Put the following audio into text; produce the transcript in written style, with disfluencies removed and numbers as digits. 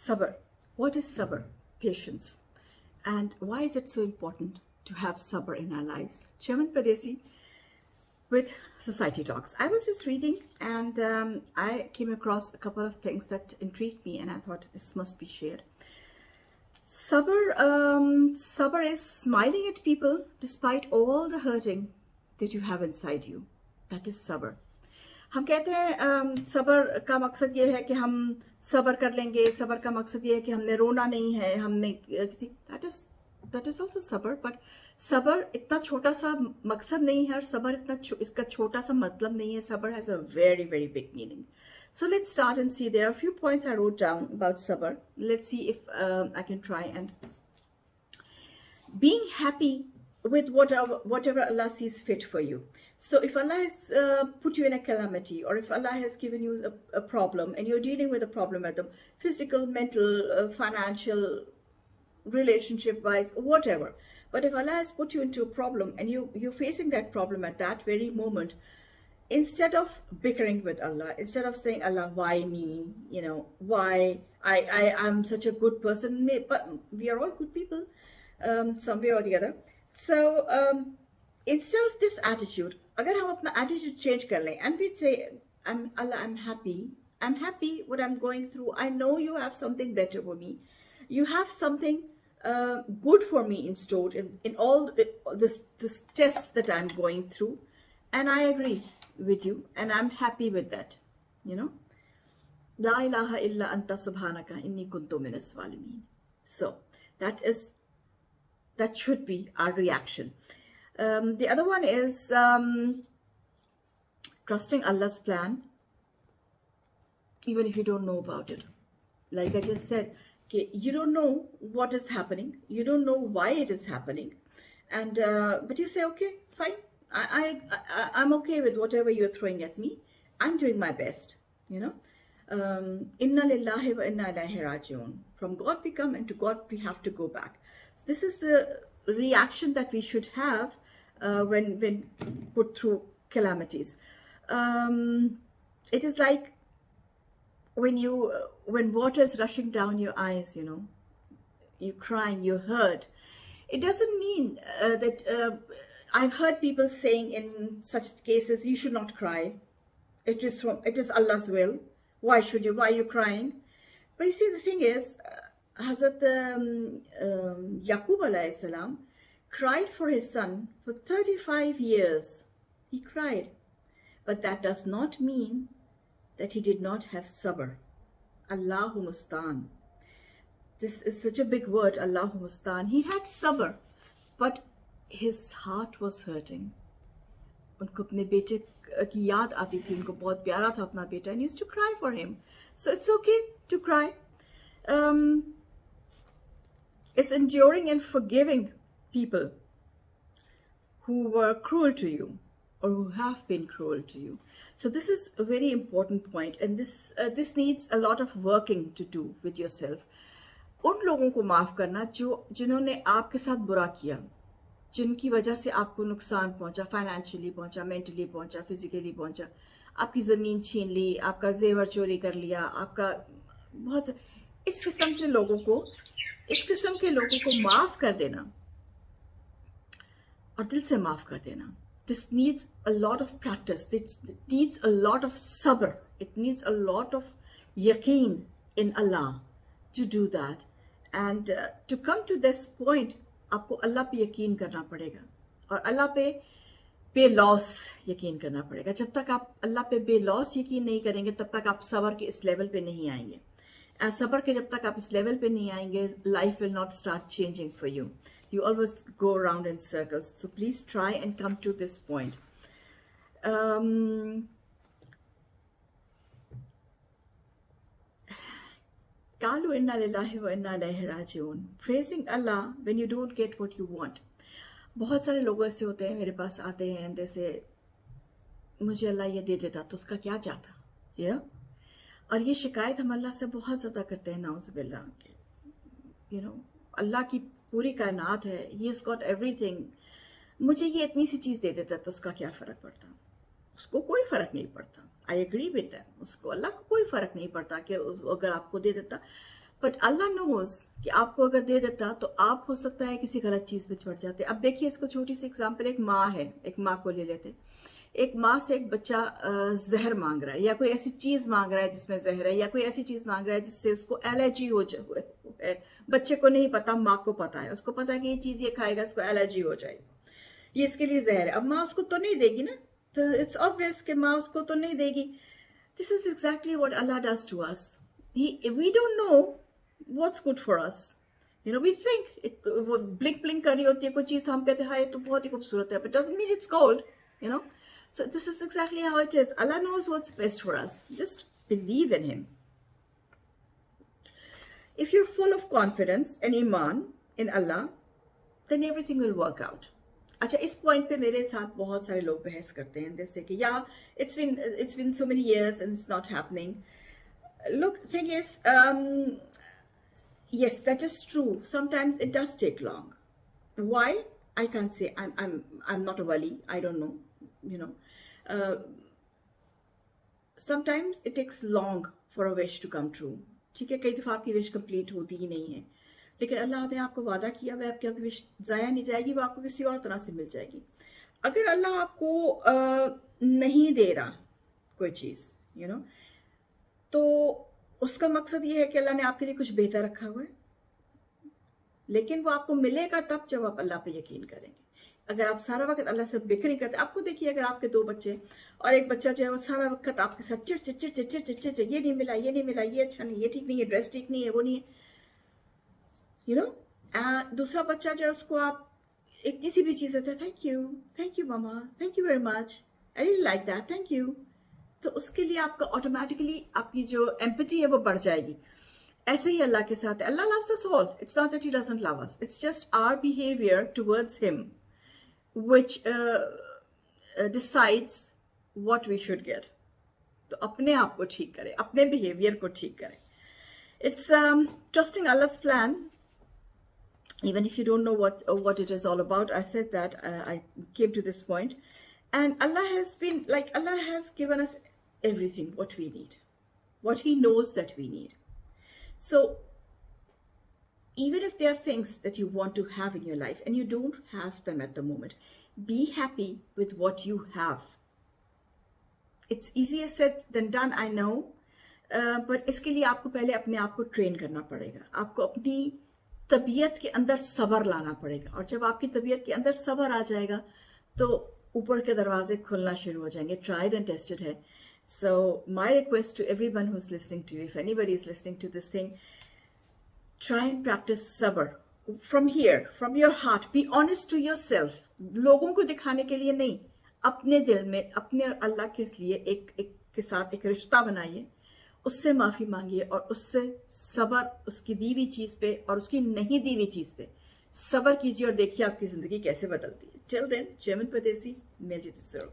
Sabr. What is sabr? Patience. And why is it so important to have sabr in our lives? Chairman Pradesi with Society Talks. I was just reading and I came across a couple of things that intrigued me and I thought this must be shared. Sabr is smiling at people despite all the hurting that you have inside you. That is sabr. हम कहते हैं सब्र का मकसद ये है कि हम सब्र कर लेंगे, सब्र का मकसद ये है कि हमने रोना नहीं है, हमने that is also sabr, but सब्र इतना छोटा सा मकसद नहीं है और सब्र इतना इसका छोटा सा मतलब नहीं है. Sabr has a very big meaning. So let's start and see. There are a few points I wrote down about sabr. Let's see if I can try. And being happy with whatever Allah sees fit for you. So if Allah has put you in a calamity, or if Allah has given you a problem and you're dealing with a problem at them, physical, mental, financial, relationship wise, whatever, but if Allah has put you into a problem and you're facing that problem at that very moment, instead of bickering with Allah, instead of saying, Allah, why me, you know, why I'm such a good person, but we are all good people some way or the other. So instead of this attitude, agar hum apna attitude change kar lein and we'd say, Allah, I'm happy what I'm going through. I know you have something better for me. You have something good for me in store in all this test that I'm going through, and I agree with you and I'm happy with that, you know. La ilaha illa anta subhanaka inni kuntu minas zalimin. So that should be our reaction. The other one is trusting Allah's plan even if you don't know about it. Like I just said, you don't know what is happening, you don't know why it is happening, and but you say, okay, fine, I'm okay with whatever you're throwing at me. I'm doing my best, you know. Inna lillahi wa inna ilaihi raji'un. From God we come and to God we have to go back. So this is the reaction that we should have when put through calamities. It is like when water is rushing down your eyes, you know, you're crying, you're hurt. It doesn't mean that I've heard people saying in such cases, you should not cry. It is Allah's will. Why should you? Why are you crying? But you see, the thing is, Hazrat Yaqub alayhi salam cried for his son for 35 years. He cried. But that does not mean that he did not have sabr. Allahu mustaan. This is such a big word, Allahu mustaan. He had sabr, but his heart was hurting. उनको अपने बेटे की याद आती थी, उनको बहुत प्यारा था अपना बेटा, and he used to cry for him. So it's okay to cry. It's enduring and forgiving people who were cruel to you or who have been cruel to you. So this is a very important point, and this needs a lot of working to do with yourself. उन लोगों को माफ करना जिन्होंने आपके साथ बुरा किया, जिनकी वजह से आपको नुकसान पहुंचा, फाइनेंशियली पहुंचा, मेंटली पहुंचा, फिजिकली पहुंचा, आपकी जमीन छीन ली, आपका जेवर चोरी कर लिया, आपका बहुत इस किस्म के लोगों को माफ कर देना और दिल से माफ कर देना. This needs a lot of practice. It needs a lot of sabr. It needs a lot of yaqeen in Allah to do that. And to come to this point, आपको अल्लाह पे यकीन करना पड़ेगा और अल्लाह पे बेलॉस यकीन करना पड़ेगा. जब तक आप अल्लाह पे बेलॉस यकीन नहीं करेंगे, तब तक आप सब्र के इस लेवल पे नहीं आएंगे. और सब्र के जब तक आप इस लेवल पे नहीं आएंगे, life will not start changing for you. You always go around in circles. So please try and come to this point. Qalu inna lillahi wa inna ilaihi raji'un. Praising Allah when you don't get what you want. बहुत सारे लोग ऐसे होते हैं, मेरे पास आते हैं, जैसे मुझे अल्लाह ये दे देता तो उसका क्या जाता, या और ये शिकायत हम अल्लाह से बहुत ज़्यादा करते हैं, नाउज़ुबिल्लाह. यू नो, अल्लाह की पूरी कायनात है, ही हैज़ गॉट एवरीथिंग. मुझे ये इतनी सी चीज़ दे देता तो उसका क्या फ़र्क पड़ता? उसको कोई फ़र्क नहीं पड़ता. I agree with that. उसको, अल्लाह को कोई फ़र्क नहीं पड़ता कि अगर आपको दे देता. बट अल्लाह नोज कि आपको अगर दे देता तो आप हो सकता है किसी गलत चीज पे पड़ जाते। अब देखिए इसको छोटी सी एग्जांपल, एक माँ है, एक माँ को ले लेते। एक माँ से एक बच्चा जहर मांग रहा है या कोई ऐसी चीज मांग रहा है जिसमें जहर है, या कोई ऐसी चीज मांग रहा है जिससे उसको एलर्जी हो जाए। बच्चे को नहीं पता, माँ को पता है, उसको पता है कि ये चीज ये खाएगा इसको एलर्जी हो जाएगी, ये इसके लिए जहर है। अब माँ उसको तो नहीं देगी ना, तो इट्स ऑब्वियस कि माँ उसको तो नहीं देगी। This is exactly what Allah does to us. We don't know what's good for us, you know, we think it, वो ब्लिंक ब्लिंक कर रही होती है कोई चीज, तो हम कहते हैं हाँ ये तो बहुत ही खूबसूरत है, but doesn't mean it's gold, you know. So this is exactly how it is. Allah knows what's best for us. Just believe in Him. If you're full of confidence and iman in Allah, then everything will work out. अच्छा, इस point पे मेरे साथ बहुत सारे लोग बहस करते हैं, जैसे कि या it's been so many years and it's not happening. Look, thing is, yes, that is true. Sometimes it does take long. Why? I can't say. I'm not a wali. I don't know. You know, sometimes it takes long for a wish to come true. ठीक है, कई दफा आपकी wish complete होती ही नहीं है, लेकिन अल्लाह ने आपको वादा किया वह आपकी विश जाया नहीं जाएगी, वो आपको किसी और तरह से मिल जाएगी। अगर अल्लाह आपको नहीं दे रहा कोई चीज, यू नो, तो उसका मकसद ये है कि अल्लाह ने आपके लिए कुछ बेहतर रखा हुआ है, लेकिन वो आपको मिलेगा तब जब आप अल्लाह पे यकीन करेंगे। अगर आप सारा वक्त अल्लाह से बिक्री करते, आपको देखिए अगर आपके 2 बच्चे और एक बच्चा जो है वो सारा वक्त आपके साथ चिड़ चिड़ चिड़ चिड़ चिड़ चिड़ चिड़, ये नहीं मिला, ये नहीं मिला, ये अच्छा नहीं, ये ठीक नहीं है, ड्रेस ठीक नहीं है, वो नहीं है, यू नो। दूसरा बच्चा जो है उसको आप एक किसी भी चीज होता है, thank you mama, thank you very much, I really like that, thank you, तो उसके लिए आपका ऑटोमेटिकली आपकी जो एम्पैथी है वो बढ़ जाएगी। ऐसे ही अल्लाह के साथ है, अल्लाह loves us all. It's not that he doesn't love us. It's just our behavior towards him which decides what we should get. तो अपने आप को ठीक करें, अपने बिहेवियर को ठीक करें. It's trusting Allah's plan, even if you don't know what it is all about. I said that I came to this point, and Allah has given us everything what we need, what He knows that we need. So even if there are things that you want to have in your life and you don't have them at the moment, be happy with what you have. It's easier said than done, I know, but इसके लिए आपको पहले अपने आप को train करना पड़ेगा. आपको अपनी तबीयत के अंदर सब्र लाना पड़ेगा, और जब आपकी तबीयत के अंदर सब्र आ जाएगा तो ऊपर के दरवाजे खुलना शुरू हो जाएंगे. Tried and tested है. So my request to everyone who's listening to you, if anybody is listening to this thing, try and practice sabr from here, from your heart. Be honest to yourself. लोगों को दिखाने के लिए नहीं, अपने दिल में अपने अल्लाह के लिए एक के साथ एक रिश्ता बनाइए, उससे माफी मांगिए और उससे सब्र, उसकी दी हुई चीज पे और उसकी नहीं दी हुई चीज पे सब्र कीजिए और देखिए आपकी जिंदगी कैसे बदलती है. Till then, German Pradesi, Meljit Zurg.